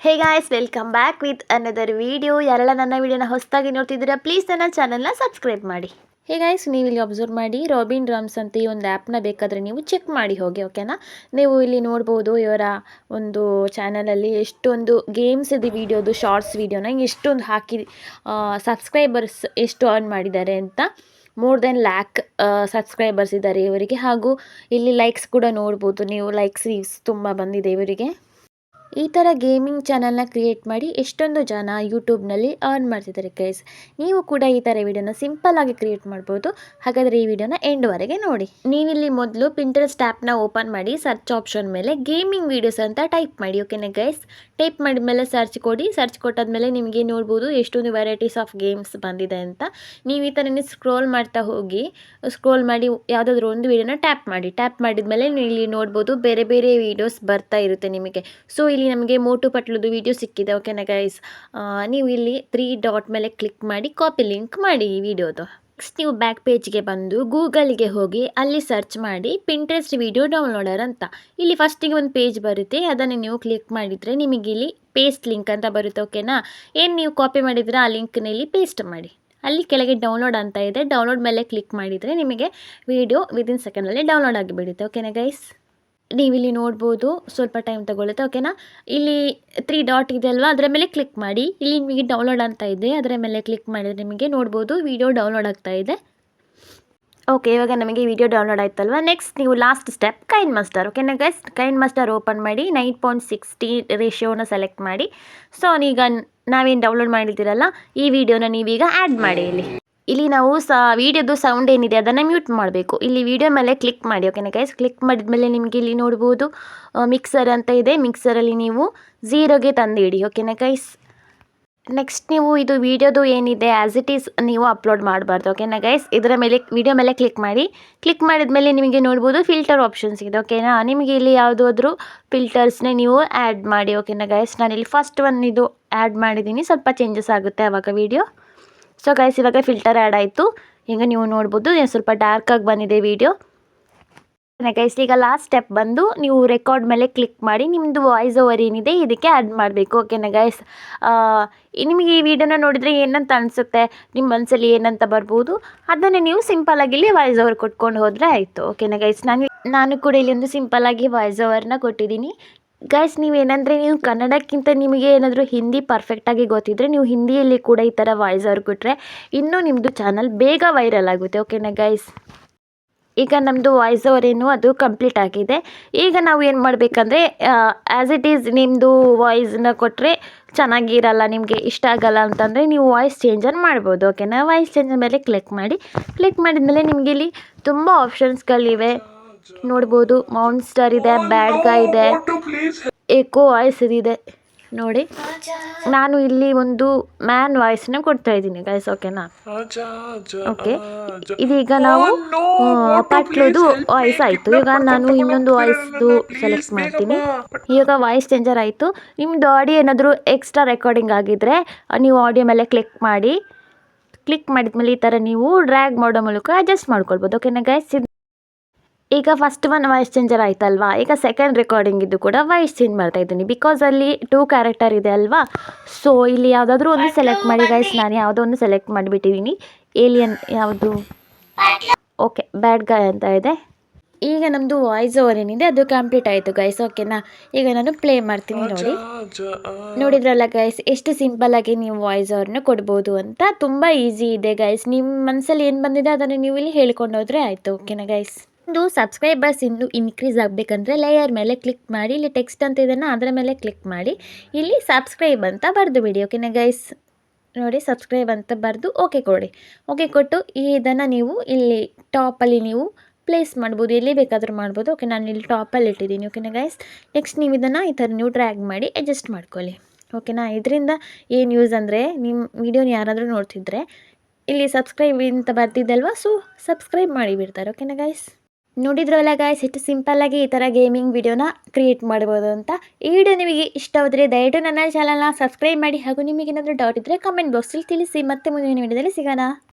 Hey guys, welcome back with another video. ಯಾರೆಲ್ಲ ನನ್ನ ವಿಡಿಯೋನ ಹೊಸದಾಗಿ ನೋಡ್ತಿದ್ದೀರಾ ಪ್ಲೀಸ್ ನನ್ನ ಚಾನಲ್ನ ಸಬ್ಸ್ಕ್ರೈಬ್ ಮಾಡಿ. ಹೇ ಗಾಯ್ಸ್, ನೀವು ಇಲ್ಲಿ ಅಬ್ಸರ್ವ್ ಮಾಡಿ ರಾಬಿನ್ ಡ್ರಮ್ಸ್ ಅಂತ ಈ ಒಂದು ಆ್ಯಪ್ನ ಬೇಕಾದರೆ ನೀವು ಚೆಕ್ ಮಾಡಿ ಹೋಗಿ, ಓಕೆನಾ. ನೀವು ಇಲ್ಲಿ ನೋಡ್ಬೋದು ಇವರ ಒಂದು ಚಾನಲಲ್ಲಿ ಎಷ್ಟೊಂದು ಗೇಮ್ಸ್ ಇದೆ ವಿಡಿಯೋದು, ಶಾರ್ಟ್ಸ್ ವಿಡಿಯೋನ ಎಷ್ಟೊಂದು ಹಾಕಿ ಸಬ್ಸ್ಕ್ರೈಬರ್ಸ್ ಎಷ್ಟು ಅರ್ನ್ ಮಾಡಿದ್ದಾರೆ ಅಂತ. ಮೋರ್ ದೆನ್ ಲ್ಯಾಕ್ ಸಬ್ಸ್ಕ್ರೈಬರ್ಸ್ ಇದ್ದಾರೆ ಇವರಿಗೆ. ಹಾಗೂ ಇಲ್ಲಿ ಲೈಕ್ಸ್ ಕೂಡ ನೋಡ್ಬೋದು ನೀವು, ಲೈಕ್ಸ್ ತುಂಬ ಬಂದಿದೆ ಇವರಿಗೆ. ಈ ಥರ ಗೇಮಿಂಗ್ ಚಾನಲ್ನ ಕ್ರಿಯೇಟ್ ಮಾಡಿ ಎಷ್ಟೊಂದು ಜನ ಯೂಟ್ಯೂಬ್ನಲ್ಲಿ ಅರ್ನ್ ಮಾಡ್ತಿದ್ದಾರೆ ಗೈಸ್. ನೀವು ಕೂಡ ಈ ಥರ ವಿಡಿಯೋನ ಸಿಂಪಲ್ಲಾಗಿ ಕ್ರಿಯೇಟ್ ಮಾಡ್ಬೋದು. ಹಾಗಾದರೆ ಈ ವಿಡಿಯೋನ ಎಂಡ್ವರೆಗೆ ನೋಡಿ. ನೀವಿಲ್ಲಿ ಮೊದಲು ಪಿಂಟ್ರೆಸ್ಟ್ ಆ್ಯಪ್ನ ಓಪನ್ ಮಾಡಿ ಸರ್ಚ್ ಆಪ್ಷನ್ ಮೇಲೆ ಗೇಮಿಂಗ್ ವೀಡಿಯೋಸ್ ಅಂತ ಟೈಪ್ ಮಾಡಿ, ಓಕೆನಾ ಗೈಸ್. ಟೈಪ್ ಮಾಡಿದ್ಮೇಲೆ ಸರ್ಚ್ ಕೊಡಿ. ಸರ್ಚ್ ಕೊಟ್ಟಾದ್ಮೇಲೆ ನಿಮಗೆ ನೋಡ್ಬೋದು ಎಷ್ಟೊಂದು ವೆರೈಟೀಸ್ ಆಫ್ ಗೇಮ್ಸ್ ಬಂದಿದೆ ಅಂತ. ನೀವು ಈ ಥರನೇ ಸ್ಕ್ರೋಲ್ ಮಾಡ್ತಾ ಹೋಗಿ, ಸ್ಕ್ರೋಲ್ ಮಾಡಿ ಯಾವುದಾದ್ರೂ ಒಂದು ವೀಡಿಯೋನ ಟ್ಯಾಪ್ ಮಾಡಿ. ಟ್ಯಾಪ್ ಮಾಡಿದ್ಮೇಲೆ ನೀವು ಇಲ್ಲಿ ನೋಡ್ಬೋದು ಬೇರೆ ಬೇರೆ ವೀಡಿಯೋಸ್ ಬರ್ತಾ ಇರುತ್ತೆ ನಿಮಗೆ. ಸೊ ಇಲ್ಲಿ ನಮಗೆ ಮೋಟು ಪಟ್ಲುದು ವಿಡಿಯೋ ಸಿಕ್ಕಿದೆ, ಓಕೆನಾ ಗೈಸ್. ನೀವು ಇಲ್ಲಿ 3 ಡಾಟ್ ಮೇಲೆ ಕ್ಲಿಕ್ ಮಾಡಿ ಕಾಪಿ ಲಿಂಕ್ ಮಾಡಿ ಈ ವಿಡಿಯೋದು. ನೆಕ್ಸ್ಟ್ ನೀವು ಬ್ಯಾಕ್ ಪೇಜ್ಗೆ ಬಂದು ಗೂಗಲ್ಗೆ ಹೋಗಿ ಅಲ್ಲಿ ಸರ್ಚ್ ಮಾಡಿ ಪಿಂಟ್ರೆಸ್ಟ್ ವಿಡಿಯೋ ಡೌನ್ಲೋಡರ್ ಅಂತ. ಇಲ್ಲಿ ಫಸ್ಟಿಗೆ ಒಂದು ಪೇಜ್ ಬರುತ್ತೆ, ಅದನ್ನು ನೀವು ಕ್ಲಿಕ್ ಮಾಡಿದರೆ ನಿಮಗೆ ಇಲ್ಲಿ ಪೇಸ್ಟ್ ಲಿಂಕ್ ಅಂತ ಬರುತ್ತೆ, ಓಕೆನಾ. ಏನು ನೀವು ಕಾಪಿ ಮಾಡಿದರೆ ಆ ಲಿಂಕ್ನ ಇಲ್ಲಿ ಪೇಸ್ಟ್ ಮಾಡಿ. ಅಲ್ಲಿ ಕೆಳಗೆ ಡೌನ್ಲೋಡ್ ಅಂತ ಇದೆ, ಡೌನ್ಲೋಡ್ ಮೇಲೆ ಕ್ಲಿಕ್ ಮಾಡಿದರೆ ನಿಮಗೆ ವಿಡಿಯೋ ವಿದಿನ್ ಸೆಕೆಂಡಲ್ಲಿ ಡೌನ್ಲೋಡ್ ಆಗಿಬಿಡುತ್ತೆ, ಓಕೆನಾ ಗೈಸ್. ನೀವಿಲ್ಲಿ ನೋಡ್ಬೋದು ಸ್ವಲ್ಪ ಟೈಮ್ ತಗೊಳ್ಳುತ್ತೆ, ಓಕೆನಾ. ಇಲ್ಲಿ 3 ಡಾಟ್ ಇದೆ ಅಲ್ವಾ, ಅದರ ಮೇಲೆ ಕ್ಲಿಕ್ ಮಾಡಿ. ಇಲ್ಲಿ ನಿಮಗೆ ಡೌನ್ಲೋಡ್ ಅಂತ ಇದೆ, ಅದರ ಮೇಲೆ ಕ್ಲಿಕ್ ಮಾಡಿದರೆ ನಿಮಗೆ ನೋಡ್ಬೋದು ವಿಡಿಯೋ ಡೌನ್ಲೋಡ್ ಆಗ್ತಾ ಇದೆ. ಓಕೆ, ಇವಾಗ ನಮಗೆ ವಿಡಿಯೋ ಡೌನ್ಲೋಡ್ ಆಯ್ತಲ್ವಾ. ನೆಕ್ಸ್ಟ್ ನೀವು ಲಾಸ್ಟ್ ಸ್ಟೆಪ್ ಕೈನ್ ಮಾಸ್ಟರ್, ಓಕೆನಾ ಗೈಸ್. ಕೈನ್ ಮಾಸ್ಟರ್ ಓಪನ್ ಮಾಡಿ 9:60 ರೇಷಿಯೋನ ಸೆಲೆಕ್ಟ್ ಮಾಡಿ. ಸೊ ಈಗ ನಾವೇನು ಡೌನ್ಲೋಡ್ ಮಾಡಿದ್ದೀರಲ್ಲ ಈ ವಿಡಿಯೋನ ನೀವೀಗ ಆ್ಯಡ್ ಮಾಡಿ. ಇಲ್ಲಿ ನಾವು ವಿಡಿಯೋದು ಸೌಂಡ್ ಏನಿದೆ ಅದನ್ನು ಮ್ಯೂಟ್ ಮಾಡಬೇಕು. ಇಲ್ಲಿ ವಿಡಿಯೋ ಮೇಲೆ ಕ್ಲಿಕ್ ಮಾಡಿ, ಓಕೆನಾ ಗೈಸ್. ಕ್ಲಿಕ್ ಮಾಡಿದ್ಮೇಲೆ ನಿಮಗೆ ಇಲ್ಲಿ ನೋಡ್ಬೋದು ಮಿಕ್ಸರ್ ಅಂತ ಇದೆ. ಮಿಕ್ಸರಲ್ಲಿ ನೀವು 0ಗೆ ತಂದಿಡಿ, ಓಕೆನಾ ಗೈಸ್. ನೆಕ್ಸ್ಟ್ ನೀವು ಇದು ವಿಡಿಯೋದು ಏನಿದೆ ಆ್ಯಸ್ ಇಟ್ ಈಸ್ ನೀವು ಅಪ್ಲೋಡ್ ಮಾಡಬಾರ್ದು, ಓಕೆನಾ ಗೈಸ್. ಇದರ ಮೇಲೆ ವಿಡಿಯೋ ಮೇಲೆ ಕ್ಲಿಕ್ ಮಾಡಿ. ಕ್ಲಿಕ್ ಮಾಡಿದ್ಮೇಲೆ ನಿಮಗೆ ನೋಡ್ಬೋದು ಫಿಲ್ಟರ್ ಆಪ್ಷನ್ಸ್ ಇದೆ, ಓಕೆನಾ. ನಿಮಗೆ ಇಲ್ಲಿ ಯಾವುದಾದ್ರೂ ಫಿಲ್ಟರ್ಸ್ನೇ ನೀವು ಆ್ಯಡ್ ಮಾಡಿ, ಓಕೆನಾ ಗೈಸ್. ನಾನಿಲ್ಲಿ ಫಸ್ಟ್ ಒನ್ ಇದು ಆ್ಯಡ್ ಮಾಡಿದ್ದೀನಿ, ಸ್ವಲ್ಪ ಚೇಂಜಸ್ ಆಗುತ್ತೆ ಆವಾಗ ವಿಡಿಯೋ. ಸೊ ಗೈಸ್ ಇವಾಗ ಫಿಲ್ಟರ್ ಆ್ಯಡ್ ಆಯಿತು. ಈಗ ನೀವು ನೋಡ್ಬೋದು ಸ್ವಲ್ಪ ಡಾರ್ಕಾಗಿ ಬಂದಿದೆ ವಿಡಿಯೋ. ಗೈಸ್ ಈಗ ಲಾಸ್ಟ್ ಸ್ಟೆಪ್ ಬಂದು ನೀವು ರೆಕಾರ್ಡ್ ಮೇಲೆ ಕ್ಲಿಕ್ ಮಾಡಿ ನಿಮ್ಮದು ವಾಯ್ಸ್ ಓವರ್ ಏನಿದೆ ಇದಕ್ಕೆ ಆ್ಯಡ್ ಮಾಡಬೇಕು, ಓಕೆನಾ ಗೈಸ್. ನಿಮಗೆ ಈ ವಿಡಿಯೋನ ನೋಡಿದರೆ ಏನಂತ ಅನಿಸುತ್ತೆ, ನಿಮ್ಮ ಮನಸ್ಸಲ್ಲಿ ಏನಂತ ಬರ್ಬೋದು ಅದನ್ನು ನೀವು ಸಿಂಪಲ್ಲಾಗಿ ಇಲ್ಲಿ ವಾಯ್ಸ್ ಓವರ್ ಕೊಟ್ಕೊಂಡು ಹೋದರೆ ಆಯಿತು, ಓಕೆನಾ ಗೈಸ್. ನಾನು ಕೂಡ ಇಲ್ಲಿ ಒಂದು ಸಿಂಪಲ್ಲಾಗಿ ವಾಯ್ಸ್ ಓವರ್ನ ಕೊಟ್ಟಿದ್ದೀನಿ ಗೈಸ್. ನೀವೇನಂದರೆ ನೀವು ಕನ್ನಡಕ್ಕಿಂತ ನಿಮಗೆ ಏನಾದರೂ ಹಿಂದಿ ಪರ್ಫೆಕ್ಟಾಗಿ ಗೊತ್ತಿದ್ದರೆ ನೀವು ಹಿಂದಿಯಲ್ಲಿ ಕೂಡ ಈ ಥರ ವಾಯ್ಸ್ ಓವರ್ ಕೊಟ್ಟರೆ ಇನ್ನೂ ನಿಮ್ಮದು ಚಾನಲ್ ಬೇಗ ವೈರಲ್ ಆಗುತ್ತೆ, ಓಕೆನಾ ಗೈಸ್. ಈಗ ನಮ್ಮದು ವಾಯ್ಸ್ ಓವರ್ ಏನು ಅದು ಕಂಪ್ಲೀಟ್ ಆಗಿದೆ. ಈಗ ನಾವು ಏನು ಮಾಡಬೇಕಂದ್ರೆ ಆ್ಯಸ್ ಇಟ್ ಈಸ್ ನಿಮ್ಮದು ವಾಯ್ಸನ್ನ ಕೊಟ್ಟರೆ ಚೆನ್ನಾಗಿರಲ್ಲ, ನಿಮಗೆ ಇಷ್ಟ ಆಗಲ್ಲ ಅಂತಂದರೆ ನೀವು ವಾಯ್ಸ್ ಚೇಂಜರ್ ಮಾಡ್ಬೋದು, ಓಕೆನಾ. ವಾಯ್ಸ್ ಚೇಂಜರ್ ಮೇಲೆ ಕ್ಲಿಕ್ ಮಾಡಿ. ಕ್ಲಿಕ್ ಮಾಡಿದ್ಮೇಲೆ ನಿಮಗೆ ಇಲ್ಲಿ ತುಂಬ ಆಪ್ಷನ್ಸ್ಗಳಿವೆ ನೋಡ್ಬೋದು. ಮಾನ್ಸ್ಟರ್ ಇದೆ, ಬ್ಯಾಡ್ ಗೈ ಇದೆ, ಎಕೋ ವಾಯ್ಸ್ ಇದೆ ನೋಡಿ. ನಾನು ಇಲ್ಲಿ ಒಂದು ಮ್ಯಾನ್ ವಾಯ್ಸ್ನ ಕೊಡ್ತಾ ಇದ್ದೀನಿ ಗೈಸ್, ಓಕೆನಾ. ಓಕೆ, ಇದೀಗ ನಾವು ಪಟ್ಲುದು ವಾಯ್ಸ್ ಆಯಿತು. ಈಗ ನಾನು ಇನ್ನೊಂದು ವಾಯ್ಸ್ದು ಸೆಲೆಕ್ಟ್ ಮಾಡ್ತೀನಿ. ಈಗ ವಾಯ್ಸ್ ಚೇಂಜರ್ ಆಯಿತು. ನಿಮ್ಮದು ಆಡಿಯೋ ಏನಾದರೂ ಎಕ್ಸ್ಟ್ರಾ ರೆಕಾರ್ಡಿಂಗ್ ಆಗಿದ್ದರೆ ನೀವು ಆಡಿಯೋ ಮೇಲೆ ಕ್ಲಿಕ್ ಮಾಡಿ. ಕ್ಲಿಕ್ ಮಾಡಿದ್ಮೇಲೆ ಈ ಥರ ನೀವು ಡ್ರ್ಯಾಗ್ ಮಾಡೋ ಮೂಲಕ ಅಡ್ಜಸ್ಟ್ ಮಾಡ್ಕೊಳ್ಬೋದು, ಓಕೆನಾ ಗೈಸ್. ಈಗ ಫಸ್ಟ್ ಒನ್ ವಾಯ್ಸ್ ಚೇಂಜರ್ ಆಯ್ತಲ್ವಾ. ಈಗ ಸೆಕೆಂಡ್ ರೆಕಾರ್ಡಿಂಗ್ ಇದ್ದು ಕೂಡ ವಾಯ್ಸ್ ಚೇಂಜ್ ಮಾಡ್ತಾ ಇದ್ದೀನಿ, ಬಿಕಾಸ್ ಅಲ್ಲಿ 2 ಕ್ಯಾರೆಕ್ಟರ್ ಇದೆ ಅಲ್ವಾ. ಸೊ ಇಲ್ಲಿ ಯಾವುದಾದ್ರೂ ಒಂದು ಸೆಲೆಕ್ಟ್ ಮಾಡಿ ಗೈಸ್. ನಾನು ಯಾವುದೋ ಒಂದು ಸೆಲೆಕ್ಟ್ ಮಾಡಿಬಿಟ್ಟಿದ್ದೀನಿ. ಏಲಿಯನ್ ಯಾವುದು, ಓಕೆ ಬ್ಯಾಡ್ ಗಾಯ್ ಅಂತ ಇದೆ. ಈಗ ನಮ್ಮದು ವಾಯ್ಸ್ ಓವರ್ ಏನಿದೆ ಅದು ಕಂಪ್ಲೀಟ್ ಆಯಿತು ಗೈಸ್, ಓಕೆನಾ. ಈಗ ನಾನು ಪ್ಲೇ ಮಾಡ್ತೀನಿ ನೋಡಿ. ನೋಡಿದ್ರಲ್ಲ ಗೈಸ್ ಎಷ್ಟು ಸಿಂಪಲ್ಲಾಗಿ ನೀವು ವಾಯ್ಸ್ ಓವರ್ನ ಕೊಡ್ಬೋದು ಅಂತ. ತುಂಬ ಈಸಿ ಇದೆ ಗೈಸ್. ನಿಮ್ಮ ಮನಸ್ಸಲ್ಲಿ ಏನು ಬಂದಿದೆ ಅದನ್ನು ನೀವು ಇಲ್ಲಿ ಹೇಳ್ಕೊಂಡು ಹೋದರೆ ಆಯಿತು, ಓಕೆನಾ ಗೈಸ್. ಒಂದು ಸಬ್ಸ್ಕ್ರೈಬರ್ಸ್ ಇನ್ನೂ ಇನ್ಕ್ರೀಸ್ ಆಗಬೇಕಂದ್ರೆ ಲೇಯರ್ ಮೇಲೆ ಕ್ಲಿಕ್ ಮಾಡಿ. ಇಲ್ಲಿ ಟೆಕ್ಸ್ಟ್ ಅಂತ ಇದನ್ನು ಅದರ ಮೇಲೆ ಕ್ಲಿಕ್ ಮಾಡಿ. ಇಲ್ಲಿ ಸಬ್ಸ್ಕ್ರೈಬ್ ಅಂತ ಬರೆದು ಬಿಡಿ, ಓಕೆನಾ ಗೈಸ್. ನೋಡಿ ಸಬ್ಸ್ಕ್ರೈಬ್ ಅಂತ ಬರೆದು ಓಕೆ ಕೊಡಿ. ಓಕೆ ಕೊಟ್ಟು ಇದನ್ನು ನೀವು ಇಲ್ಲಿ ಟಾಪಲ್ಲಿ ನೀವು ಪ್ಲೇಸ್ ಮಾಡ್ಬೋದು, ಎಲ್ಲಿ ಬೇಕಾದರೂ ಮಾಡ್ಬೋದು, ಓಕೆ. ನಾನು ಇಲ್ಲಿ ಟಾಪಲ್ಲಿ ಇಟ್ಟಿದ್ದೀನಿ, ಓಕೆನಾ ಗೈಸ್. ನೆಕ್ಸ್ಟ್ ನೀವು ಇದನ್ನು ಈ ಥರ ನೀವು ಡ್ರ್ಯಾಗ್ ಮಾಡಿ ಅಡ್ಜಸ್ಟ್ ಮಾಡ್ಕೊಳ್ಳಿ, ಓಕೆನಾ. ಇದರಿಂದ ಏನು ಯೂಸ್ ಅಂದರೆ ನಿಮ್ಮ ವಿಡಿಯೋನ ಯಾರಾದರೂ ನೋಡ್ತಿದ್ರೆ ಇಲ್ಲಿ ಸಬ್ಸ್ಕ್ರೈಬ್ ಅಂತ ಬರ್ತಿದ್ದಲ್ವ, ಸೊ ಸಬ್ಸ್ಕ್ರೈಬ್ ಮಾಡಿಬಿಡ್ತಾರೆ, ಓಕೆನಾ ಗೈಸ್. ನೋಡಿದ್ರಲ್ಲ ಗಾಯ್ಸ್ ಎಷ್ಟು ಸಿಂಪಲ್ಲಾಗಿ ಈ ಥರ ಗೇಮಿಂಗ್ ವಿಡಿಯೋನ ಕ್ರಿಯೇಟ್ ಮಾಡ್ಬೋದು ಅಂತ. ಈ ವಿಡಿಯೋ ನಿಮಗೆ ಇಷ್ಟವಾದರೆ ದಯವಿಟ್ಟು ನನ್ನ ಚಾನಲ್ನ ಸಬ್ಸ್ಕ್ರೈಬ್ ಮಾಡಿ. ಹಾಗೂ ನಿಮಗೇನಾದರೂ ಡೌಟ್ ಇದ್ದರೆ ಕಮೆಂಟ್ ಬಾಕ್ಸಲ್ಲಿ ತಿಳಿಸಿ. ಮತ್ತೆ ಮುಂದಿನ ವಿಡಿಯೋದಲ್ಲಿ ಸಿಗೋಣ.